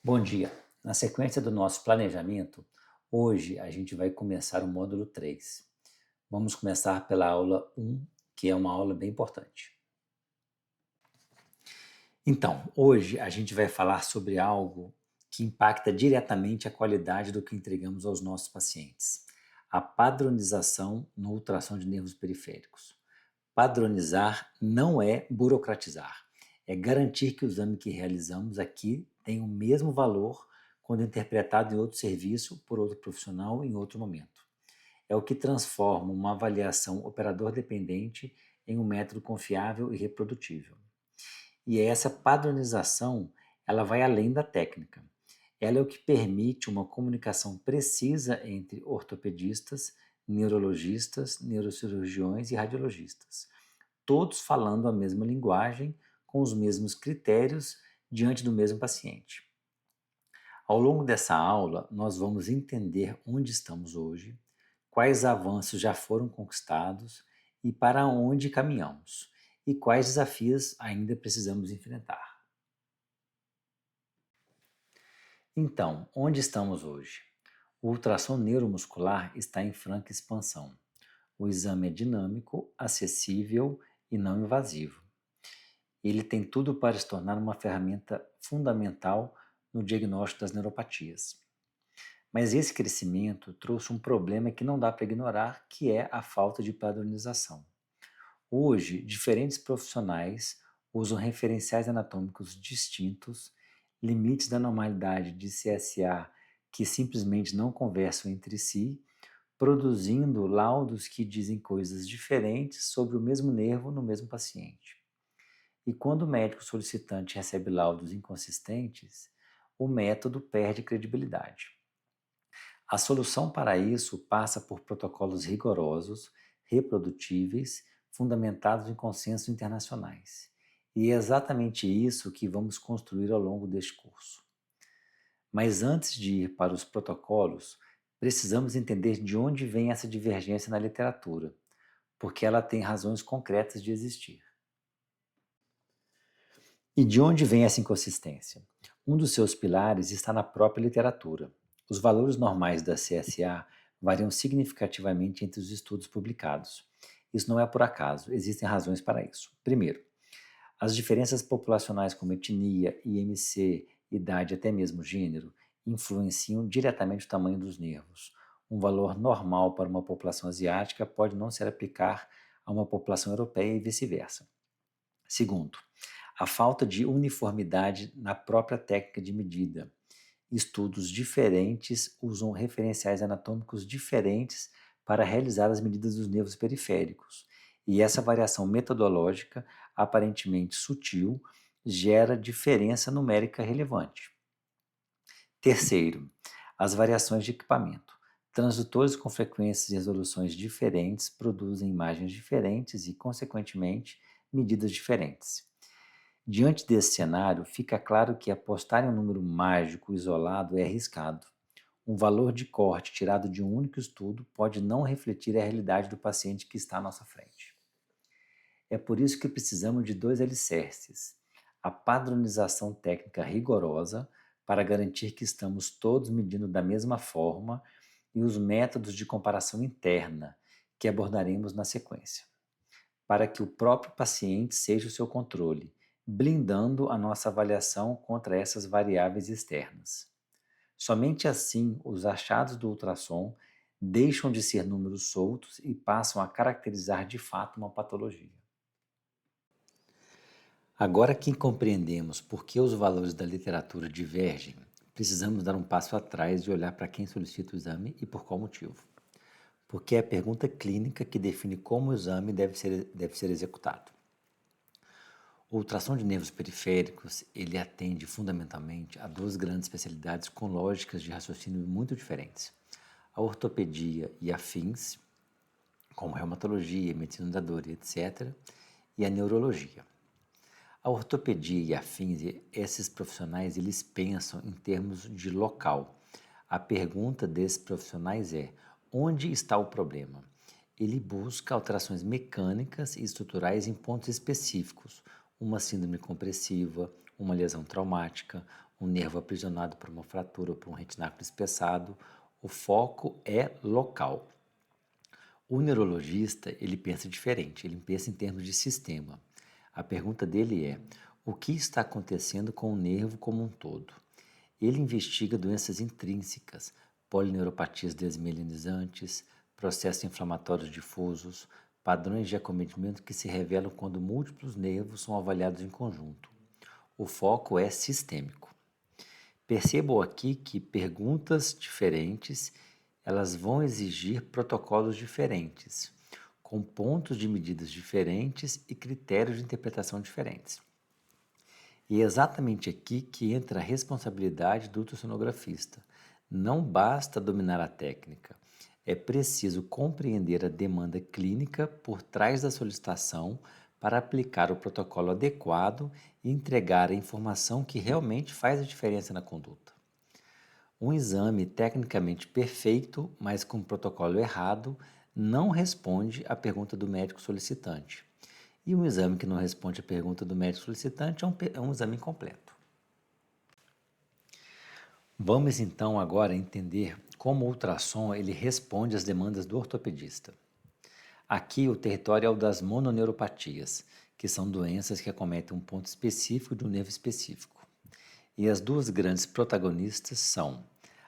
Bom dia. Na sequência do nosso planejamento, hoje a gente vai começar o módulo 3. Vamos começar pela aula 1, que é uma aula bem importante. Então, hoje a gente vai falar sobre algo que impacta diretamente a qualidade do que entregamos aos nossos pacientes: a padronização no ultrassom de nervos periféricos. Padronizar não é burocratizar, é garantir que o exame que realizamos aqui tem o mesmo valor quando interpretado em outro serviço por outro profissional em outro momento. É o que transforma uma avaliação operador-dependente em um método confiável e reprodutível. E essa padronização, ela vai além da técnica. Ela é o que permite uma comunicação precisa entre ortopedistas, neurologistas, neurocirurgiões e radiologistas, todos falando a mesma linguagem, com os mesmos critérios diante do mesmo paciente. Ao longo dessa aula, nós vamos entender onde estamos hoje, quais avanços já foram conquistados e para onde caminhamos, e quais desafios ainda precisamos enfrentar. Então, onde estamos hoje? O ultrassom neuromuscular está em franca expansão. O exame é dinâmico, acessível e não invasivo. Ele tem tudo para se tornar uma ferramenta fundamental no diagnóstico das neuropatias. Mas esse crescimento trouxe um problema que não dá para ignorar, que é a falta de padronização. Hoje, diferentes profissionais usam referenciais anatômicos distintos, limites da normalidade de CSA que simplesmente não conversam entre si, produzindo laudos que dizem coisas diferentes sobre o mesmo nervo no mesmo paciente. E quando o médico solicitante recebe laudos inconsistentes, o método perde credibilidade. A solução para isso passa por protocolos rigorosos, reprodutíveis, fundamentados em consensos internacionais. E é exatamente isso que vamos construir ao longo deste curso. Mas antes de ir para os protocolos, precisamos entender de onde vem essa divergência na literatura, porque ela tem razões concretas de existir. E de onde vem essa inconsistência? Um dos seus pilares está na própria literatura. Os valores normais da CSA variam significativamente entre os estudos publicados. Isso não é por acaso, existem razões para isso. Primeiro, as diferenças populacionais como etnia, IMC, idade e até mesmo gênero influenciam diretamente o tamanho dos nervos. Um valor normal para uma população asiática pode não se aplicar a uma população europeia e vice-versa. Segundo, a falta de uniformidade na própria técnica de medida. Estudos diferentes usam referenciais anatômicos diferentes para realizar as medidas dos nervos periféricos. E essa variação metodológica, aparentemente sutil, gera diferença numérica relevante. Terceiro, as variações de equipamento. Transdutores com frequências e resoluções diferentes produzem imagens diferentes e, consequentemente, medidas diferentes. Diante desse cenário, fica claro que apostar em um número mágico isolado é arriscado. Um valor de corte tirado de um único estudo pode não refletir a realidade do paciente que está à nossa frente. É por isso que precisamos de dois alicerces: a padronização técnica rigorosa, para garantir que estamos todos medindo da mesma forma, e os métodos de comparação interna, que abordaremos na sequência, para que o próprio paciente seja o seu controle, blindando a nossa avaliação contra essas variáveis externas. Somente assim os achados do ultrassom deixam de ser números soltos e passam a caracterizar de fato uma patologia. Agora que compreendemos por que os valores da literatura divergem, precisamos dar um passo atrás e olhar para quem solicita o exame e por qual motivo. Porque é a pergunta clínica que define como o exame deve ser executado. O ultrassom de nervos periféricos, ele atende fundamentalmente a duas grandes especialidades com lógicas de raciocínio muito diferentes: a ortopedia e afins, como reumatologia, medicina da dor, etc., e a neurologia. A ortopedia e afins, esses profissionais, eles pensam em termos de local. A pergunta desses profissionais é: onde está o problema? Ele busca alterações mecânicas e estruturais em pontos específicos, uma síndrome compressiva, uma lesão traumática, um nervo aprisionado por uma fratura ou por um retináculo espessado. O foco é local. O neurologista, ele pensa diferente, ele pensa em termos de sistema. A pergunta dele é: o que está acontecendo com o nervo como um todo? Ele investiga doenças intrínsecas, polineuropatias desmielinizantes, processos inflamatórios difusos, padrões de acometimento que se revelam quando múltiplos nervos são avaliados em conjunto. O foco é sistêmico. Percebam aqui que perguntas diferentes, elas vão exigir protocolos diferentes, com pontos de medidas diferentes e critérios de interpretação diferentes. E é exatamente aqui que entra a responsabilidade do ultrassonografista. Não basta dominar a técnica, é preciso compreender a demanda clínica por trás da solicitação para aplicar o protocolo adequado e entregar a informação que realmente faz a diferença na conduta. Um exame tecnicamente perfeito, mas com protocolo errado, não responde à pergunta do médico solicitante. E um exame que não responde à pergunta do médico solicitante é um exame incompleto. Vamos então agora entender como o ultrassom ele responde às demandas do ortopedista. Aqui o território é o das mononeuropatias, que são doenças que acometem um ponto específico de um nervo específico. E as duas grandes protagonistas são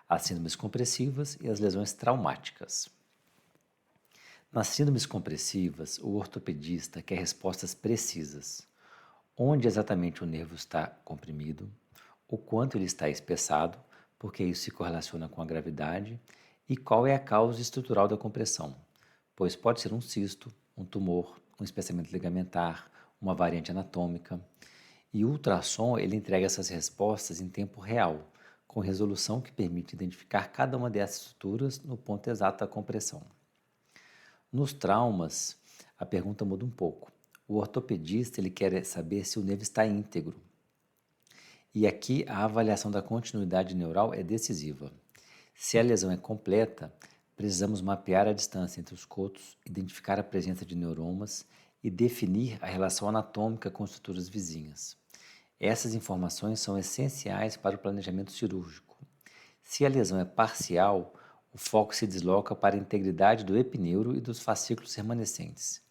as síndromes compressivas e as lesões traumáticas. Nas síndromes compressivas, o ortopedista quer respostas precisas. Onde exatamente o nervo está comprimido, o quanto ele está espessado, porque isso se correlaciona com a gravidade, e qual é a causa estrutural da compressão, pois pode ser um cisto, um tumor, um espessamento ligamentar, uma variante anatômica. E o ultrassom ele entrega essas respostas em tempo real, com resolução que permite identificar cada uma dessas estruturas no ponto exato da compressão. Nos traumas, a pergunta muda um pouco. O ortopedista ele quer saber se o nervo está íntegro. E aqui a avaliação da continuidade neural é decisiva. Se a lesão é completa, precisamos mapear a distância entre os cotos, identificar a presença de neuromas e definir a relação anatômica com estruturas vizinhas. Essas informações são essenciais para o planejamento cirúrgico. Se a lesão é parcial, o foco se desloca para a integridade do epineuro e dos fascículos remanescentes.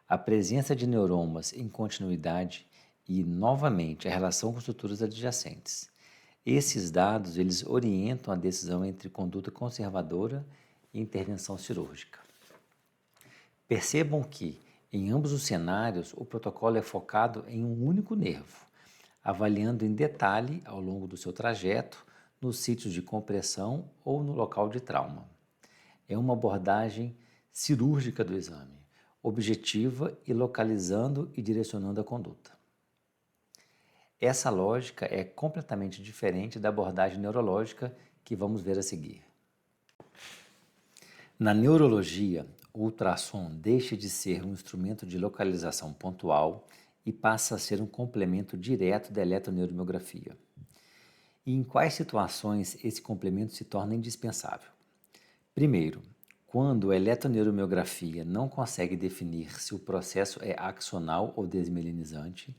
A presença de neuromas em continuidade e, novamente, a relação com estruturas adjacentes. Esses dados eles orientam a decisão entre conduta conservadora e intervenção cirúrgica. Percebam que, em ambos os cenários, o protocolo é focado em um único nervo, avaliando em detalhe, ao longo do seu trajeto, nos sítios de compressão ou no local de trauma. É uma abordagem cirúrgica do exame, objetiva e localizando e direcionando a conduta. Essa lógica é completamente diferente da abordagem neurológica que vamos ver a seguir. Na neurologia, o ultrassom deixa de ser um instrumento de localização pontual e passa a ser um complemento direto da eletroneuromiografia. E em quais situações esse complemento se torna indispensável? Primeiro, quando a eletroneuromiografia não consegue definir se o processo é axonal ou desmielinizante,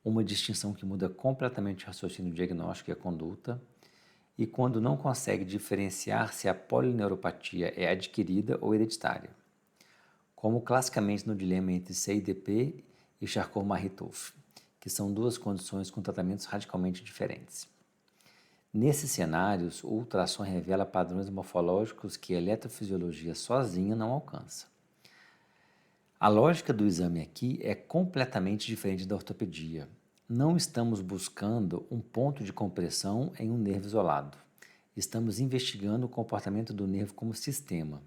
uma distinção que muda completamente o raciocínio diagnóstico e a conduta, e quando não consegue diferenciar se a polineuropatia é adquirida ou hereditária, como classicamente no dilema entre CIDP e Charcot-Marie-Tooth, que são duas condições com tratamentos radicalmente diferentes. Nesses cenários, o ultrassom revela padrões morfológicos que a eletrofisiologia sozinha não alcança. A lógica do exame aqui é completamente diferente da ortopedia. Não estamos buscando um ponto de compressão em um nervo isolado. Estamos investigando o comportamento do nervo como sistema.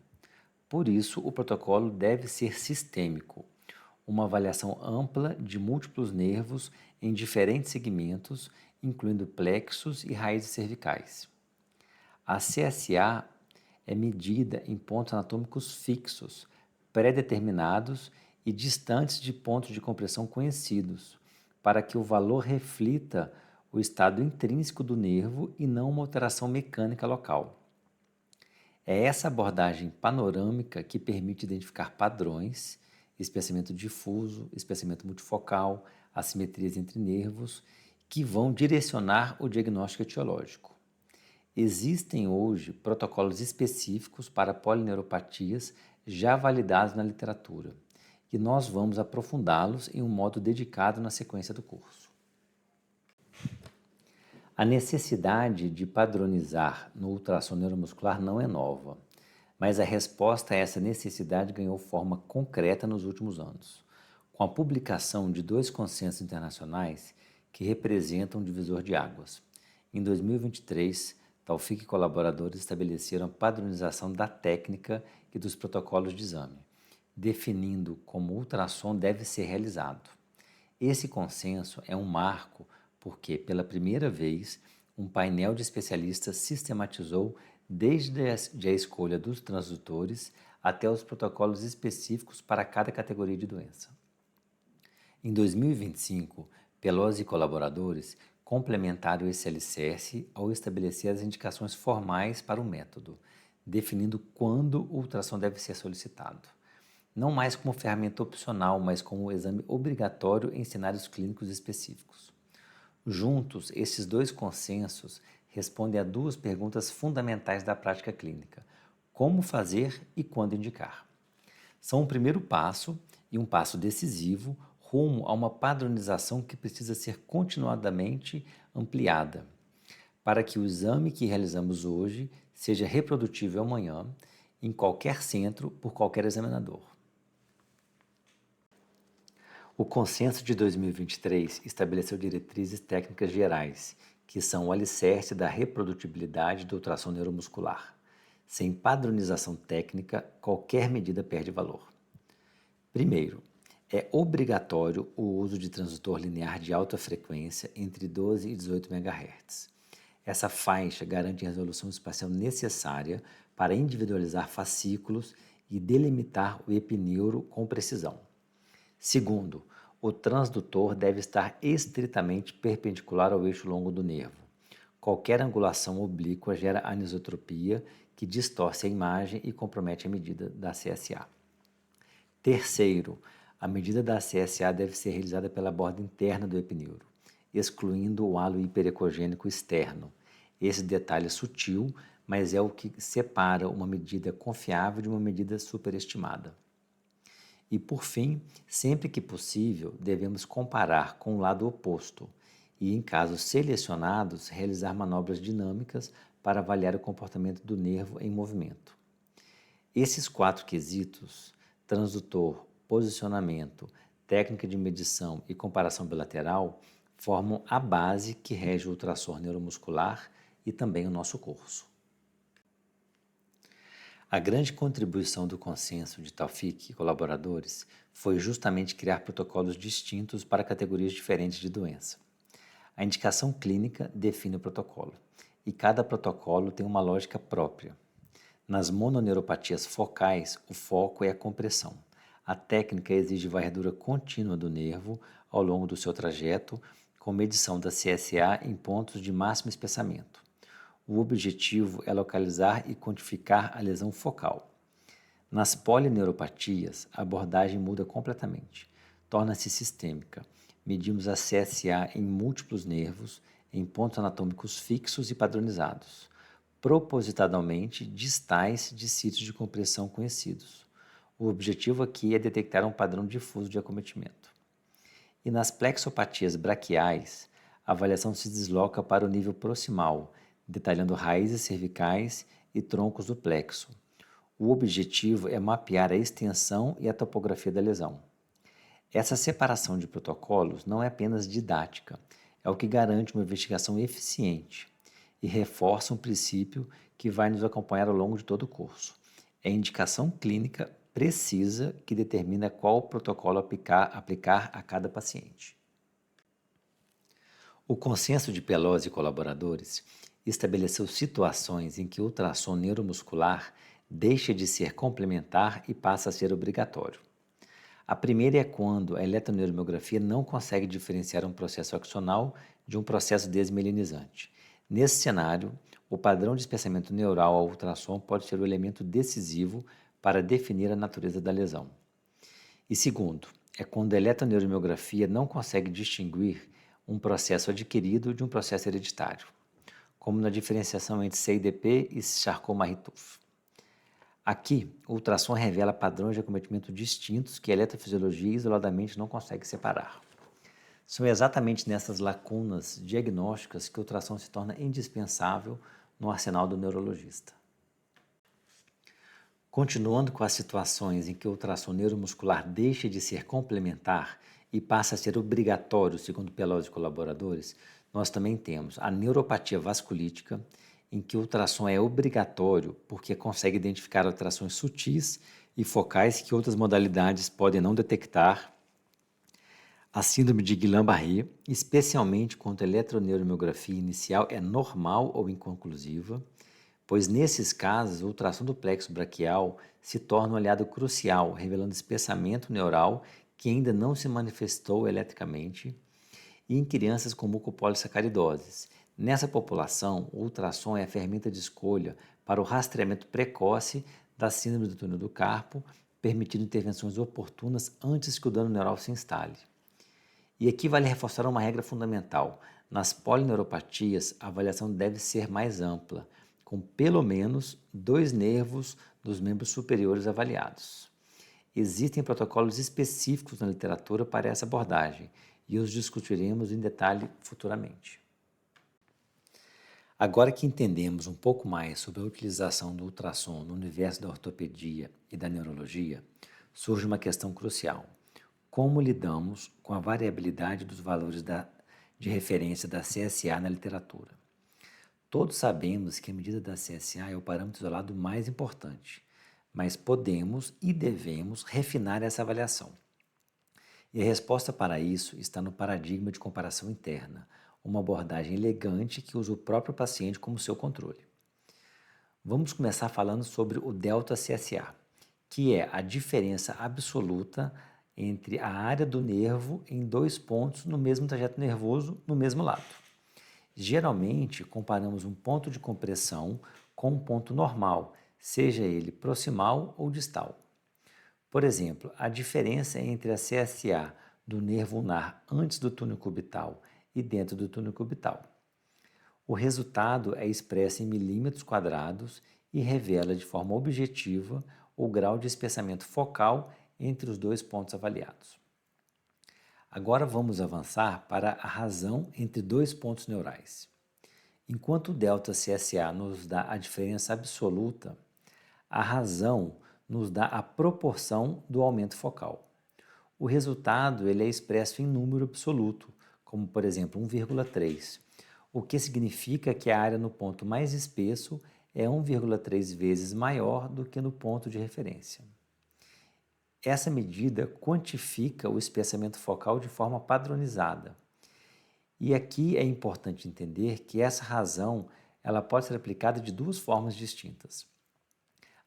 Por isso, o protocolo deve ser sistêmico, uma avaliação ampla de múltiplos nervos em diferentes segmentos, incluindo plexos e raízes cervicais. A CSA é medida em pontos anatômicos fixos, pré-determinados e distantes de pontos de compressão conhecidos, para que o valor reflita o estado intrínseco do nervo e não uma alteração mecânica local. É essa abordagem panorâmica que permite identificar padrões, espessamento difuso, espessamento multifocal, assimetrias entre nervos, que vão direcionar o diagnóstico etiológico. Existem hoje protocolos específicos para polineuropatias já validados na literatura, e nós vamos aprofundá-los em um modo dedicado na sequência do curso. A necessidade de padronizar no ultrassom neuromuscular não é nova, mas a resposta a essa necessidade ganhou forma concreta nos últimos anos, com a publicação de 2 consensos internacionais que representam um divisor de águas. Em 2023, Taufik e colaboradores estabeleceram a padronização da técnica e dos protocolos de exame, definindo como o ultrassom deve ser realizado. Esse consenso é um marco porque, pela primeira vez, um painel de especialistas sistematizou desde a escolha dos transdutores até os protocolos específicos para cada categoria de doença. Em 2025, Pelosi e colaboradores complementaram esse alicerce ao estabelecer as indicações formais para o método, definindo quando o ultrassom deve ser solicitado. Não mais como ferramenta opcional, mas como exame obrigatório em cenários clínicos específicos. Juntos, esses 2 consensos respondem a 2 perguntas fundamentais da prática clínica: como fazer e quando indicar. São um primeiro passo e um passo decisivo rumo a uma padronização que precisa ser continuadamente ampliada, para que o exame que realizamos hoje seja reprodutível amanhã, em qualquer centro, por qualquer examinador. O consenso de 2023 estabeleceu diretrizes técnicas gerais, que são o alicerce da reprodutibilidade do ultrassom neuromuscular. Sem padronização técnica, qualquer medida perde valor. Primeiro, é obrigatório o uso de transdutor linear de alta frequência entre 12 e 18 MHz. Essa faixa garante a resolução espacial necessária para individualizar fascículos e delimitar o epineuro com precisão. Segundo, o transdutor deve estar estritamente perpendicular ao eixo longo do nervo. Qualquer angulação oblíqua gera anisotropia, que distorce a imagem e compromete a medida da CSA. Terceiro, a medida da CSA deve ser realizada pela borda interna do epineuro, excluindo o halo hiperecogênico externo. Esse detalhe é sutil, mas é o que separa uma medida confiável de uma medida superestimada. E, por fim, sempre que possível, devemos comparar com o lado oposto e, em casos selecionados, realizar manobras dinâmicas para avaliar o comportamento do nervo em movimento. Esses 4 quesitos, transdutor, posicionamento, técnica de medição e comparação bilateral, formam a base que rege o ultrassom neuromuscular e também o nosso curso. A grande contribuição do consenso de Taufik e colaboradores foi justamente criar protocolos distintos para categorias diferentes de doença. A indicação clínica define o protocolo, e cada protocolo tem uma lógica própria. Nas mononeuropatias focais, o foco é a compressão. A técnica exige varredura contínua do nervo ao longo do seu trajeto, com medição da CSA em pontos de máximo espessamento. O objetivo é localizar e quantificar a lesão focal. Nas polineuropatias, a abordagem muda completamente. Torna-se sistêmica. Medimos a CSA em múltiplos nervos, em pontos anatômicos fixos e padronizados, propositadamente distais de sítios de compressão conhecidos. O objetivo aqui é detectar um padrão difuso de acometimento. E nas plexopatias braquiais, a avaliação se desloca para o nível proximal, detalhando raízes cervicais e troncos do plexo. O objetivo é mapear a extensão e a topografia da lesão. Essa separação de protocolos não é apenas didática, é o que garante uma investigação eficiente e reforça um princípio que vai nos acompanhar ao longo de todo o curso. É a indicação clínica precisa que determina qual protocolo aplicar a cada paciente. O consenso de Pelosi e colaboradores estabeleceu situações em que o ultrassom neuromuscular deixa de ser complementar e passa a ser obrigatório. A primeira é quando a eletroneuromiografia não consegue diferenciar um processo axonal de um processo desmielinizante. Nesse cenário, o padrão de espessamento neural ao ultrassom pode ser o elemento decisivo para definir a natureza da lesão. E segundo, é quando a eletroneuromiografia não consegue distinguir um processo adquirido de um processo hereditário, como na diferenciação entre CIDP e Charcot-Marie-Tooth. Aqui, o ultrassom revela padrões de acometimento distintos que a eletrofisiologia isoladamente não consegue separar. São exatamente nessas lacunas diagnósticas que o ultrassom se torna indispensável no arsenal do neurologista. Continuando com as situações em que o ultrassom neuromuscular deixa de ser complementar e passa a ser obrigatório, segundo Pelosi e colaboradores, nós também temos a neuropatia vasculítica, em que o ultrassom é obrigatório porque consegue identificar alterações sutis e focais que outras modalidades podem não detectar. A síndrome de Guillain-Barré, especialmente quando a eletroneuromiografia inicial é normal ou inconclusiva, pois nesses casos o ultrassom do plexo braquial se torna um aliado crucial, revelando espessamento neural que ainda não se manifestou eletricamente, e em crianças com mucopolissacaridoses. Nessa população, o ultrassom é a ferramenta de escolha para o rastreamento precoce da síndrome do túnel do carpo, permitindo intervenções oportunas antes que o dano neural se instale. E aqui vale reforçar uma regra fundamental. Nas polineuropatias, a avaliação deve ser mais ampla, com pelo menos 2 nervos dos membros superiores avaliados. Existem protocolos específicos na literatura para essa abordagem e os discutiremos em detalhe futuramente. Agora que entendemos um pouco mais sobre a utilização do ultrassom no universo da ortopedia e da neurologia, surge uma questão crucial. Como lidamos com a variabilidade dos valores de referência da CSA na literatura? Todos sabemos que a medida da CSA é o parâmetro isolado mais importante, mas podemos e devemos refinar essa avaliação. E a resposta para isso está no paradigma de comparação interna, uma abordagem elegante que usa o próprio paciente como seu controle. Vamos começar falando sobre o delta-CSA, que é a diferença absoluta entre a área do nervo em 2 pontos no mesmo trajeto nervoso no mesmo lado. Geralmente, comparamos um ponto de compressão com um ponto normal, seja ele proximal ou distal. Por exemplo, a diferença entre a CSA do nervo ulnar antes do túnel cubital e dentro do túnel cubital. O resultado é expresso em milímetros quadrados e revela de forma objetiva o grau de espessamento focal entre os 2 pontos avaliados. Agora vamos avançar para a razão entre 2 pontos neurais. Enquanto o delta-CSA nos dá a diferença absoluta, a razão nos dá a proporção do aumento focal. O resultado ele é expresso em número absoluto, como por exemplo 1,3, o que significa que a área no ponto mais espesso é 1,3 vezes maior do que no ponto de referência. Essa medida quantifica o espessamento focal de forma padronizada. E aqui é importante entender que essa razão ela pode ser aplicada de 2 formas distintas.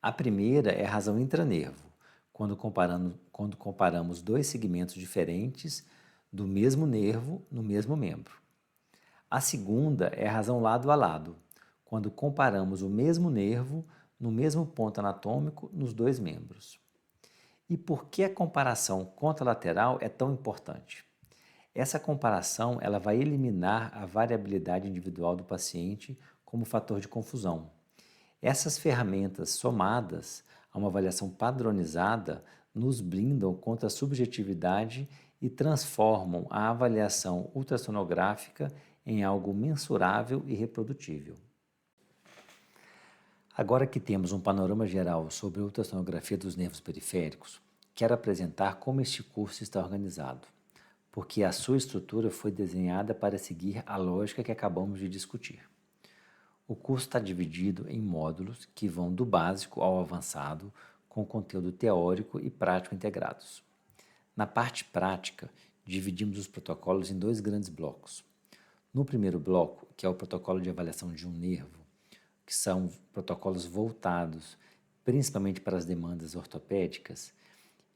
A primeira é a razão intranervo, quando comparamos 2 segmentos diferentes do mesmo nervo no mesmo membro. A segunda é a razão lado a lado, quando comparamos o mesmo nervo no mesmo ponto anatômico nos 2 membros. E por que a comparação contralateral é tão importante? Essa comparação ela vai eliminar a variabilidade individual do paciente como fator de confusão. Essas ferramentas somadas a uma avaliação padronizada nos blindam contra a subjetividade e transformam a avaliação ultrassonográfica em algo mensurável e reprodutível. Agora que temos um panorama geral sobre a ultrassonografia dos nervos periféricos, quero apresentar como este curso está organizado, porque a sua estrutura foi desenhada para seguir a lógica que acabamos de discutir. O curso está dividido em módulos que vão do básico ao avançado, com conteúdo teórico e prático integrados. Na parte prática, dividimos os protocolos em 2 grandes blocos. No primeiro bloco, que é o protocolo de avaliação de um nervo, que são protocolos voltados principalmente para as demandas ortopédicas,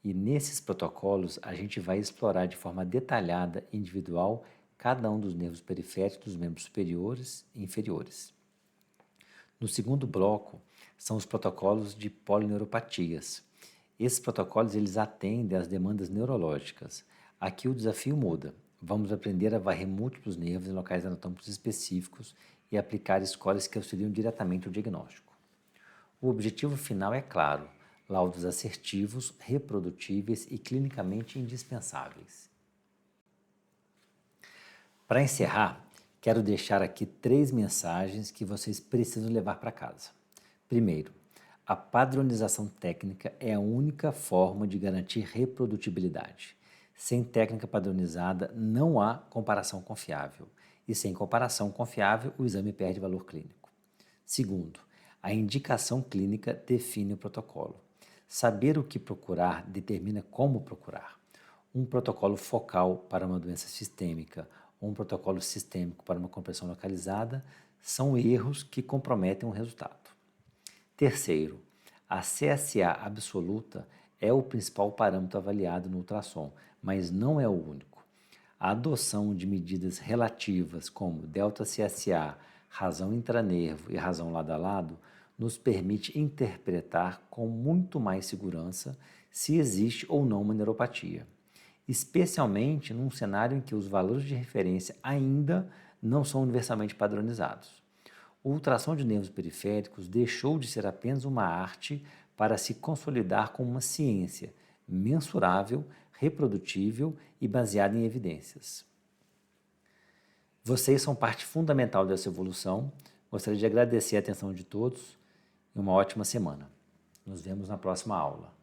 e nesses protocolos a gente vai explorar de forma detalhada e individual cada um dos nervos periféricos dos membros superiores e inferiores. No segundo bloco, são os protocolos de polineuropatias. Esses protocolos eles atendem às demandas neurológicas. Aqui o desafio muda. Vamos aprender a varrer múltiplos nervos em locais anatômicos específicos e aplicar escolhas que auxiliam diretamente o diagnóstico. O objetivo final é claro: laudos assertivos, reprodutíveis e clinicamente indispensáveis. Para encerrar, quero deixar aqui 3 mensagens que vocês precisam levar para casa. Primeiro, a padronização técnica é a única forma de garantir reprodutibilidade. Sem técnica padronizada, não há comparação confiável. E sem comparação confiável, o exame perde valor clínico. Segundo, a indicação clínica define o protocolo. Saber o que procurar determina como procurar. Um protocolo focal para uma doença sistêmica ou um protocolo sistêmico para uma compressão localizada são erros que comprometem o resultado. Terceiro, a CSA absoluta é o principal parâmetro avaliado no ultrassom, mas não é o único. A adoção de medidas relativas como delta-CSA, razão intranervo e razão lado a lado nos permite interpretar com muito mais segurança se existe ou não uma neuropatia, especialmente num cenário em que os valores de referência ainda não são universalmente padronizados. O ultrassom de nervos periféricos deixou de ser apenas uma arte para se consolidar como uma ciência mensurável, reprodutível e baseada em evidências. Vocês são parte fundamental dessa evolução. Gostaria de agradecer a atenção de todos e uma ótima semana. Nos vemos na próxima aula.